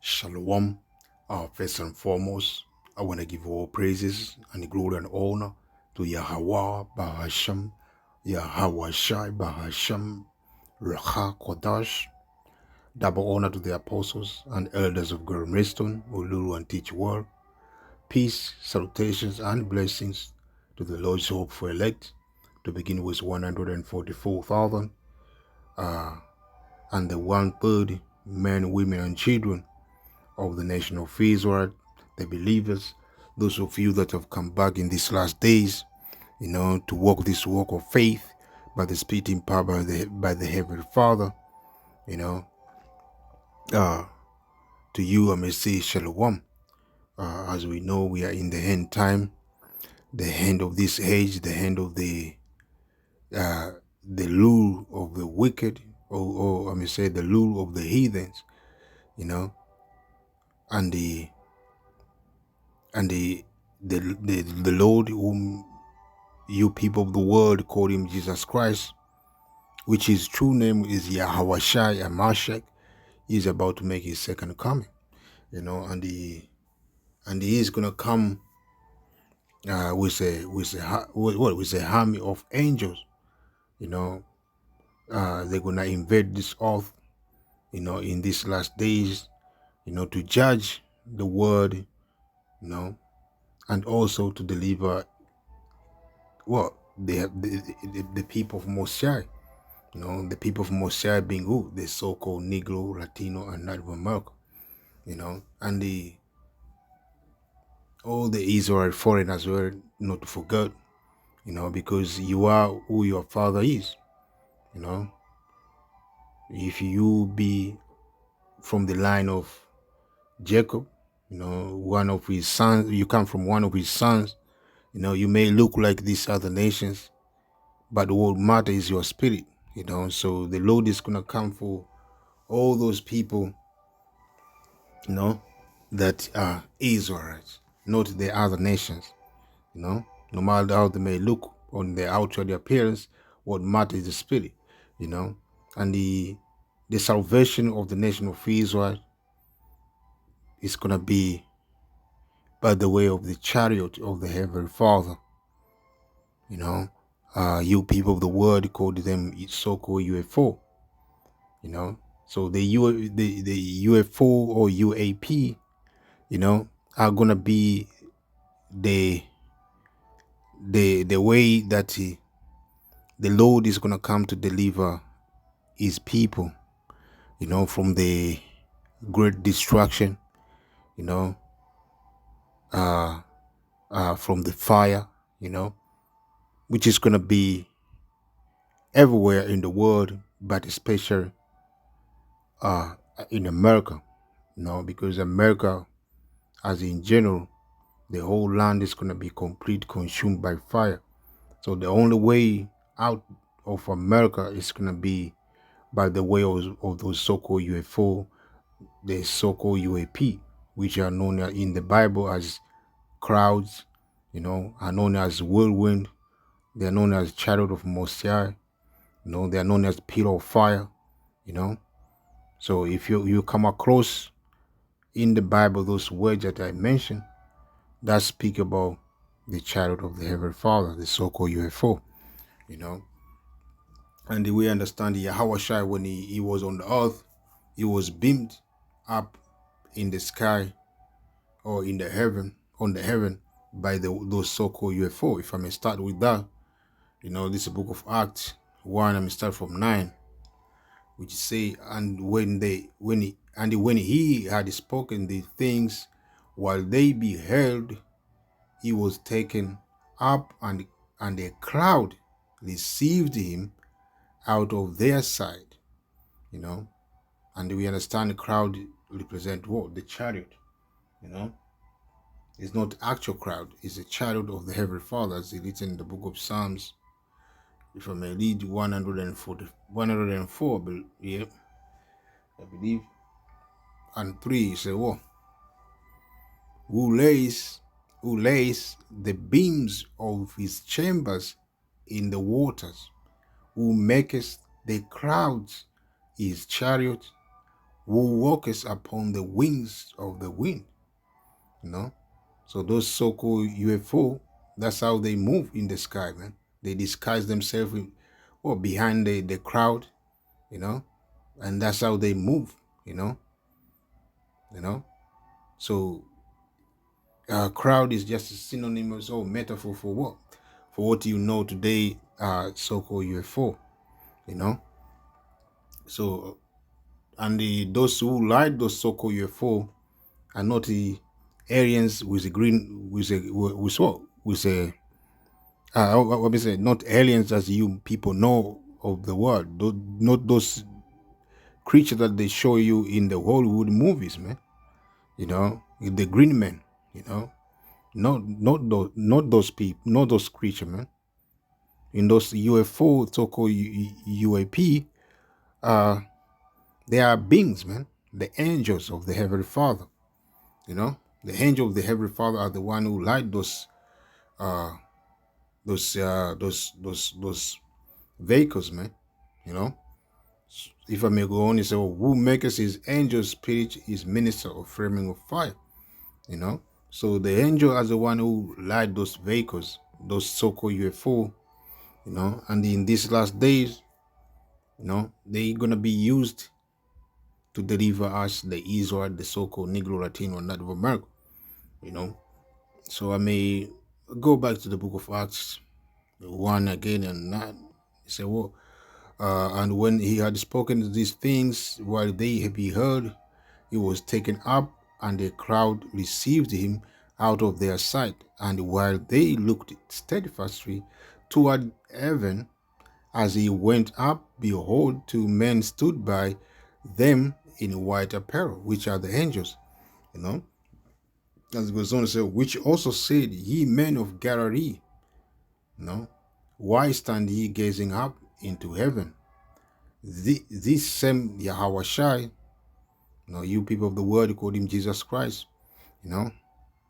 Shalom. First and foremost, I want to give all praises and glory and honor to Yahweh Bahasham, Yahweh Shai Bahasham, Racha Kodash. Double honor to the apostles and elders of Gurmiston, Uluru and Teach World. Peace, salutations, and blessings to the Lord's hope for elect. To begin with 144,000 and the one-third men, women, and children of the nation of Israel, the believers, those of you that have come back in these last days, to walk this walk of faith by the Spirit empowered by the Heavenly Father, you know, uh, to you I may say Shalom. As we know, we are in the end time, the end of this age, the end of the rule of the wicked, or I may say the rule of the heathens, you know, and the Lord whom you people of the world call him Jesus Christ, which his true name is Yahweh Shai Amashek. He's about to make his second coming, and he is gonna come with a army of angels. They're gonna invade this earth, in these last days, to judge the world, and also to deliver what the people of Mosai. The people of Mosai being who? The so-called Negro, Latino, and Native American, and all the Israel foreigners were not to forget, because you are who your father is, you know. If you be from the line of Jacob, one of his sons, you come from one of his sons, you may look like these other nations, but what matters is your spirit, So the Lord is gonna come for all those people, that are Israelites, not the other nations, No matter how they may look on the outward appearance, what matters is the spirit, And the salvation of the nation of Israel is gonna be by the way of the chariot of the Heavenly Father, You people of the world call them so-called UFO, So the UFO or UAP, are gonna be the way that the Lord is gonna come to deliver his people, from the great destruction, you know, from the fire, which is gonna be everywhere in the world, but especially in America, because America, as in general, the whole land is gonna be complete consumed by fire. So the only way out of America is gonna be by the way of those so-called UFO, the so-called UAP, which are known in the Bible as crowds, are known as whirlwind. They are known as chariot of Mosiah. They are known as pillar of fire. So if you come across in the Bible those words that I mentioned, that speak about the chariot of the Heavenly Father, the so-called UFO. And we understand the Yahweh Shai, when he was on the earth, he was beamed up in the sky or in the heaven, on the heaven, by those so-called UFO. If I may start with that, this is the book of Acts 1, I may start from 9, which say, and when he had spoken these things, while they beheld, he was taken up, and a cloud received him out of their sight, and we understand the crowd represent what? The chariot, It's not actual crowd, it's a chariot of the Heavenly Father, as it written in the book of Psalms. If I may read 104, yeah, I believe, and 3, say, what? Who lays the beams of his chambers in the waters, who maketh the clouds his chariot, who walketh upon the wings of the wind, you know. So those so-called UFO, that's how they move in the sky, man. They disguise themselves behind the crowd, you know, and that's how they move, you know, you know. So crowd is just a synonymous or metaphor for what? For what you know today, so-called UFO, you know. So and those who light those so-called UFO are not the aliens with a green with what? With a what we say, not aliens as you people know of the world. Not those creatures that they show you in the Hollywood movies, man. You know, the green men. You know, not those people, not those creatures, man. In those UFO, so-called UAP, uh, they are beings, man. The angels of the Heavenly Father. You know, the angel of the Heavenly Father are the one who light uh, those vehicles, man. You know, if I may go on, he said, well, who makes his angel spirit his minister of framing of fire, you know? So the angel is the one who light those vehicles, those so-called UFO, you know, and in these last days, you know, they're gonna be used to deliver us, the Israel, the so-called Negro, Latino, and Native America, you know. So I may go back to the book of Acts 1 again and not say, well, and when he had spoken these things, while they beheld, he was taken up, and the crowd received him out of their sight. And while they looked steadfastly toward heaven as he went up, behold, two men stood by them in white apparel, which are the angels. You know, as it goes on to say, which also said, ye men of Galilee, you know, why stand ye gazing up into heaven? This same Yahweh Shai, you know, you people of the world, you call him Jesus Christ, you know,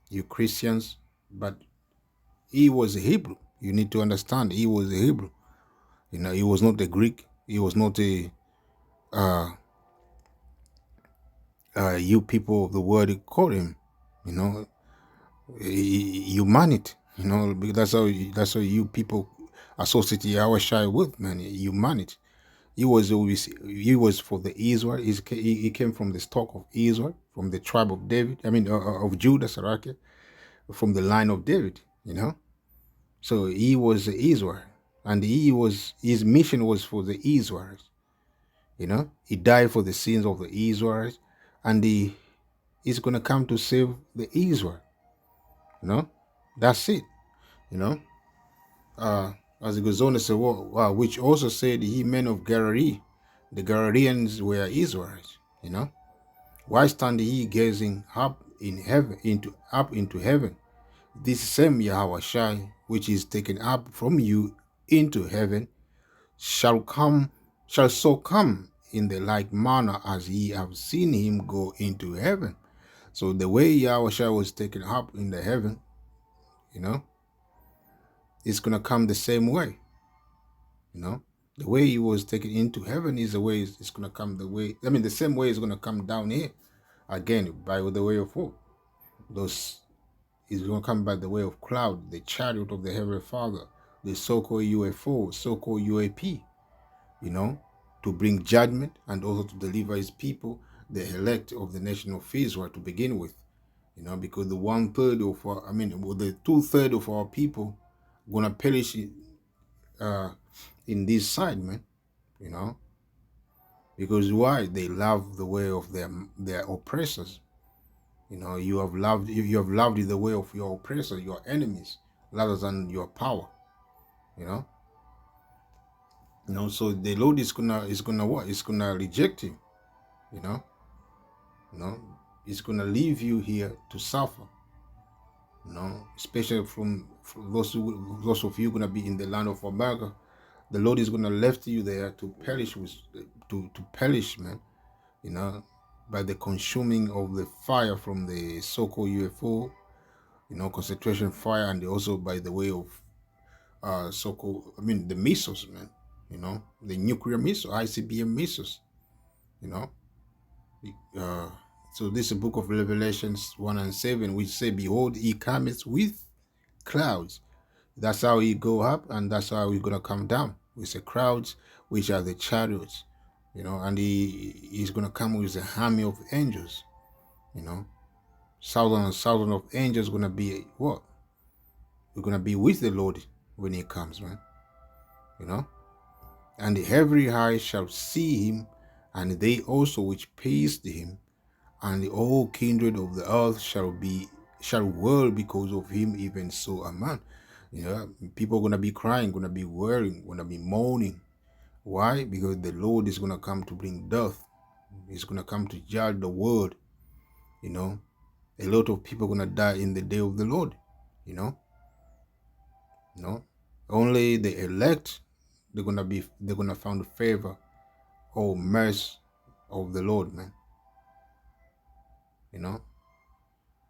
you Christians, but he was a Hebrew. You need to understand, he was a Hebrew. You know, he was not a Greek. He was not a uh, you people of the world call him. You know, humanity. You know, because that's how you people associate Yahushua with, man. Humanity. He was for the Israel. He came from the stock of Israel, from the tribe of David. I mean, of Judah, Saraki, from the line of David. You know. So he was Israel, and his mission was for the Israelites. You know, he died for the sins of the Israelites, and he's gonna come to save the Israel. You know, that's it. You know, as it goes on to say, which also said, "Ye men of Galilee, the Galileans were Israelites." You know, why stand ye gazing up in heaven into heaven? This same Yahweh Shai, which is taken up from you into heaven, shall so come in the like manner as ye have seen him go into heaven. So the way Yahweh was taken up in the heaven, you know, it's gonna come the same way. You know, the way he was taken into heaven is the way it's gonna come the way. I mean, the same way it's gonna come down here again by the way of what? Those is gonna come by the way of cloud, the chariot of the heavenly Father, the so-called UFO, so-called UAP. You know, to bring judgment and also to deliver his people, the elect of the nation of Israel to begin with. You know, because the 1/3 of the 2/3 of our people gonna perish in this side, man. You know, because why? They love the way of their oppressors. You know, you have loved the way of your oppressors, your enemies, rather than your power. You know, so the Lord is gonna what? It's gonna reject you. You know, you know, it's gonna leave you here to suffer. You know, especially from those of you gonna be in the land of America. The Lord is gonna left you there to perish to perish, man. You know, by the consuming of the fire from the so-called UFO, you know, concentration fire, and also by the way of so-called, the missiles, man. You know, the nuclear missile, ICBM missiles. You know, Uh, so this is the book of Revelations 1 and 7, which say, behold, he cometh with clouds. That's how he go up, and that's how he's gonna come down with the crowds, which are the chariots, and he's gonna come with the army of angels, you know. Thousand and thousand of angels gonna be what? We're gonna be with the Lord when he comes, man. You know? And every eye shall see him, and they also which pierced him, and the whole kindred of the earth shall wail because of him, even so a man. People are gonna be crying, gonna be wailing, gonna be moaning. Why? Because the Lord is gonna come to bring death. He's gonna come to judge the world. A lot of people are gonna die in the day of the Lord. You know, only the elect they're gonna find favor or mercy of the Lord, man.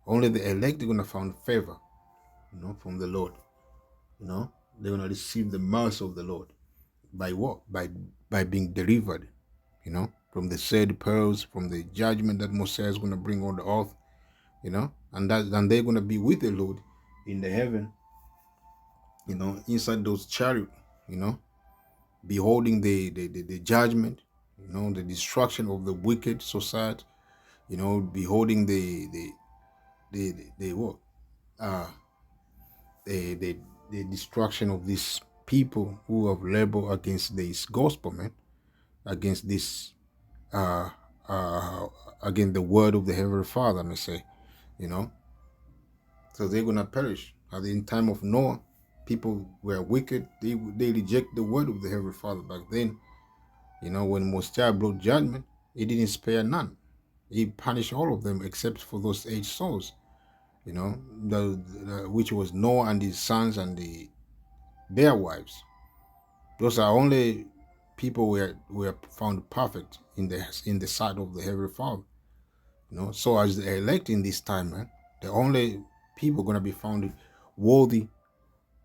Only the elect are gonna find favor, from the Lord. They're gonna receive the mercy of the Lord. By what? By being delivered, from the said pearls, from the judgment that Messiah is gonna bring on the earth, and they're gonna be with the Lord in the heaven, inside those chariots, beholding the judgment, the destruction of the wicked society, beholding the what the destruction of these people who have labored against this gospel, man, against this uh against the word of the Heavenly Father, I may say, you know. So they're gonna perish. At the time of Noah, people were wicked. They reject the word of the Heavenly Father back then. When Mosiah brought judgment, he didn't spare none. He punished all of them except for those 8 souls, which was Noah and his sons and their wives. Those are only people were found perfect in the sight of the Heavenly Father. So as the elect in this time, man, the only people gonna be found worthy,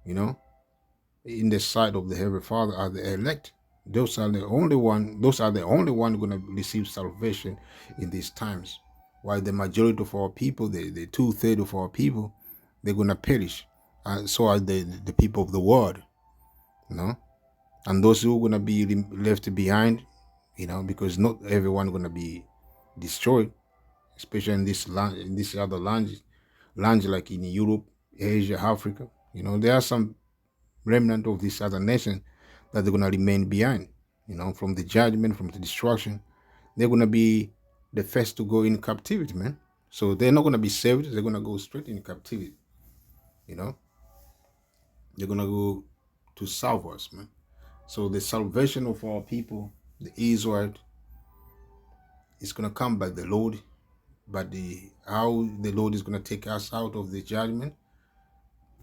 in the sight of the Heavenly Father are the elect. Those are the only one gonna receive salvation in these times. While the majority of our people, the 2/3 of our people, they're gonna perish. And so are the people of the world, and those who are gonna be left behind, because not everyone gonna be destroyed, especially in this land, in this other lands like in Europe, Asia, Africa. There are some remnant of this other nation that they're gonna remain behind. From the judgment, from the destruction, they're gonna be the first to go in captivity, man. So they're not gonna be saved. They're gonna go straight in captivity. They're gonna go to salve us, man. So the salvation of our people, the Israel, is gonna come by the Lord. But how the Lord is gonna take us out of the judgment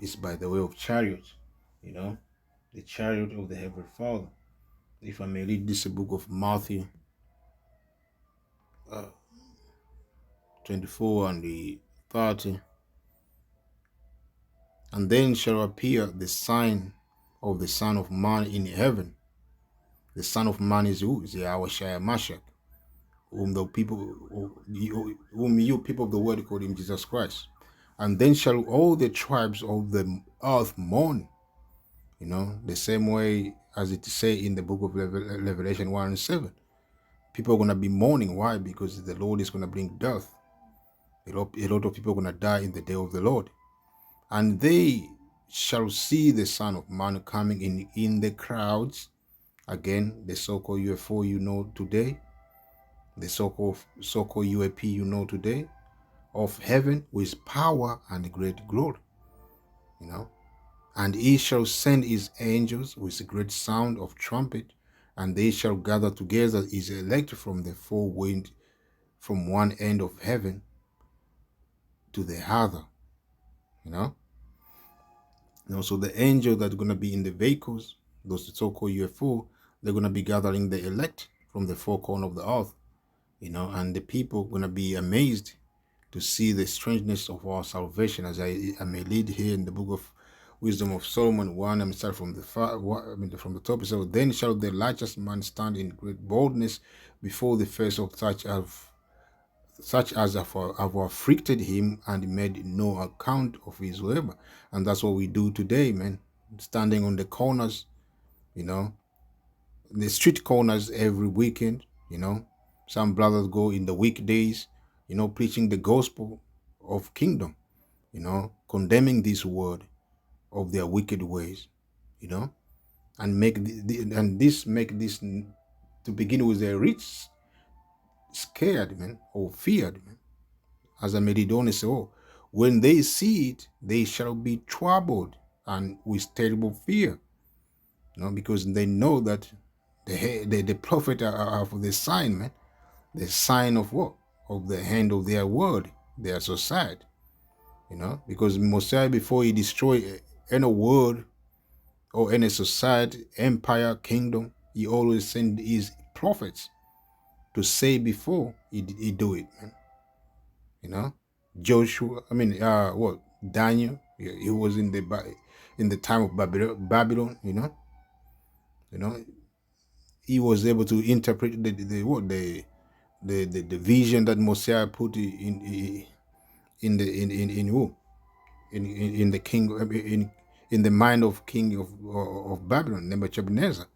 is by the way of chariots, the chariot of the Heavenly Father. If I may read this book of Matthew 24 and the 30. And then shall appear the sign of the Son of Man in heaven. The Son of Man is who? Is our Shia Mashak, whom you people of the world call him Jesus Christ. And then shall all the tribes of the earth mourn. The same way as it say in the book of Revelation 1 and 7. People are going to be mourning. Why? Because the Lord is going to bring death. A lot of people are going to die in the day of the Lord. And they shall see the Son of Man coming in the crowds. Again, the so-called UFO today, the so-called UAP today, of heaven with power and great glory. And he shall send his angels with a great sound of trumpet, and they shall gather together his elect from the four winds, from one end of heaven to the other. So the angels that are going to be in the vehicles, those so-called UFO, they're going to be gathering the elect from the four corners of the earth, and the people are going to be amazed to see the strangeness of our salvation, as I may read here in the book of Wisdom of Solomon 1. I'm start from the top. So then shall the righteous man stand in great boldness before the face of such such as have afflicted him and made no account of his labor. And that's what we do today, man. Standing on the corners, you know, the street corners every weekend, you know. Some brothers go in the weekdays, you know, preaching the gospel of kingdom, you know, condemning this world of their wicked ways, you know, and make this to begin with the rich scared, man, or feared, man. As a Meridoni said, oh, when they see it, they shall be troubled and with terrible fear, you know, because they know that the prophet are for the sign, man, the sign of what? Of the hand of their word, their society, you know, because Messiah, before he destroy any world or any society, empire, kingdom, he always send his prophets to say before he do it, man. You know, Joshua. I mean, what Daniel? He was in in the time of Babylon. You know, he was able to interpret the vision that Mosiah put in who in the king in the mind of king of Babylon, Nebuchadnezzar.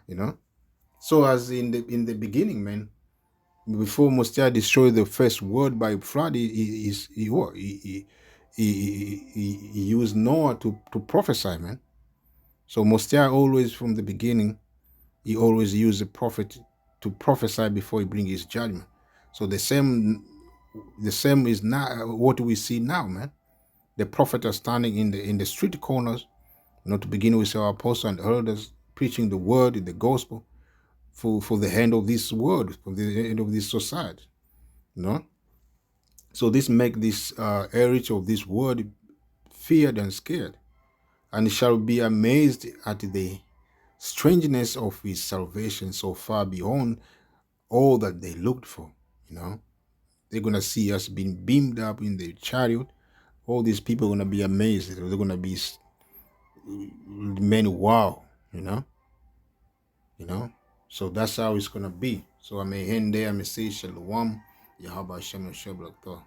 You know, so as in the beginning, man, before Mosiah destroyed the first world by flood, he used Noah to prophesy, man. So Mosiah always from the beginning, he always used the prophet to prophesy before he bring his judgment. So the same is now what we see now, man. The prophet are standing in the street corners, you know, to begin with our apostles and elders preaching the word, the gospel for the hand of this world, for the end of this society, you know. So this make this heritage of this world feared and scared, and shall be amazed at the strangeness of his salvation so far beyond all that they looked for. You know, they're gonna see us being beamed up in the chariot. All these people are gonna be amazed. They're gonna be men, wow, you know. So that's how it's gonna be. So I may end there. I may say shalom. Yahaba Shem Shabrak